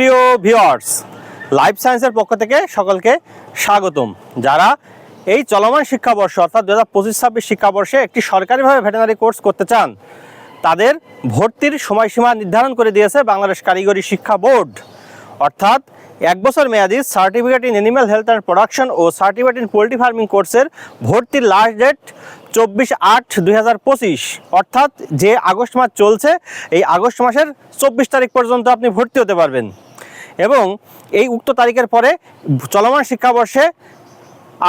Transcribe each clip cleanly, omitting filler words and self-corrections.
সুপ্রিয় viewers, life সায়েন্সের পক্ষ থেকে সকলকে স্বাগতম। যারা এই চলমান শিক্ষাবর্ষ অর্থাৎ 2025-26 শিক্ষাবর্ষে একটি সরকারিভাবে ভেটেরিনারি কোর্স করতে চান, তাদের ভর্তির সময়সীমা নির্ধারণ করে দিয়েছে বাংলাদেশ কারিগরি শিক্ষা বোর্ড। অর্থাৎ 1 বছর মেয়াদী certificate in animal health and production ও সার্টিফিকেট ইন পোলট্রি ফার্মিং কোর্সের ভর্তির লাস্ট ডেট 24/8/2025, অর্থাৎ যে আগস্ট মাস চলছে এই আগস্ট মাসের 24 তারিখ পর্যন্ত আপনি ভর্তি হতে পারবেন। এবং এই উক্ত তারিখের পরে চলমান শিক্ষাবর্ষে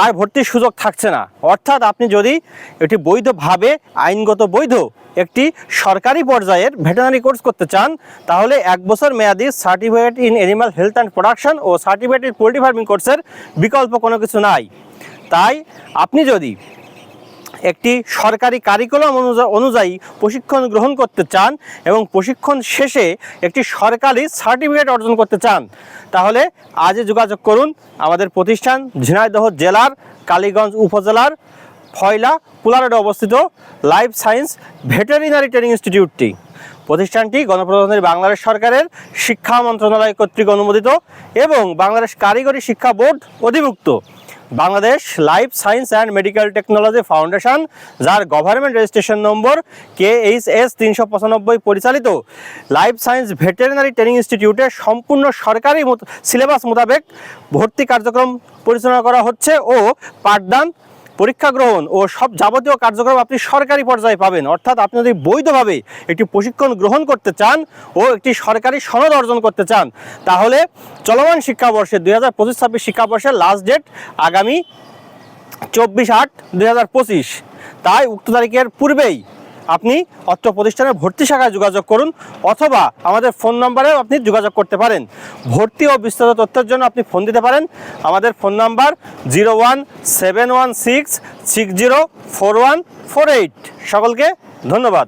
আর ভর্তির সুযোগ থাকছে না। অর্থাৎ আপনি যদি এটি বৈধভাবে আইনগত বৈধ একটি সরকারি পর্যায়ের ভেটেরিনারি কোর্স করতে চান, তাহলে 1 বছর মেয়াদী certificate in animal health and production ও সার্টিফিকেট ইন পোলট্রি ফার্মিং কোর্সের বিকল্প কোনো কিছু নাই। তাই আপনি যদি একটি সরকারি কারিকুলাম অনুযায়ী প্রশিক্ষণ গ্রহণ করতে চান এবং প্রশিক্ষণ শেষে একটি সরকারি সার্টিফিকেট অর্জন করতে চান, তাহলে আজই যোগাযোগ করুন আমাদের প্রতিষ্ঠান ঝিনাইদহ জেলার কালীগঞ্জ উপজেলার ফয়লা কুলারোডে অবস্থিত লাইফ সায়েন্স ভেটেরিনারি ট্রেনিং ইনস্টিটিউটটি। প্রতিষ্ঠানটি গণপ্রজাতন্ত্রী বাংলাদেশ সরকারের শিক্ষা মন্ত্রণালয় কর্তৃক অনুমোদিত এবং বাংলাদেশ কারিগরি শিক্ষা বোর্ড অধিভুক্ত। Bangladesh life science and medical technology foundation, যার গভর্নমেন্ট রেজিস্ট্রেশন নম্বর KHS 395 পরিচালিত লাইফ সায়েন্স ভেটেরিনারি ট্রেনিং ইনস্টিটিউটে সম্পূর্ণ সরকারি সিলেবাস মোতাবেক ভর্তি কার্যক্রম পরিচালনা করা হচ্ছে ও পাঠদান, পরীক্ষা গ্রহণ ও সব যাবতীয় কার্যক্রম আপনি সরকারি পর্যায়ে পাবেন। অর্থাৎ আপনি যদি বৈধভাবে একটি প্রশিক্ষণ গ্রহণ করতে চান ও একটি সরকারি সনদ অর্জন করতে চান, তাহলে চলমান শিক্ষাবর্ষে 2025-26 শিক্ষাবর্ষের লাস্ট ডেট আগামী 24/8/2025। তাই উক্ত তারিখের পূর্বেই আপনি অত্র প্রতিষ্ঠানের ভর্তি শাখায় যোগাযোগ করুন, অথবা আমাদের ফোন নম্বরেও আপনি যোগাযোগ করতে পারেন। ভর্তি ও বিস্তারিত তথ্যের জন্য আপনি ফোন দিতে পারেন। আমাদের ফোন নাম্বার 01716604148। সকলকে ধন্যবাদ।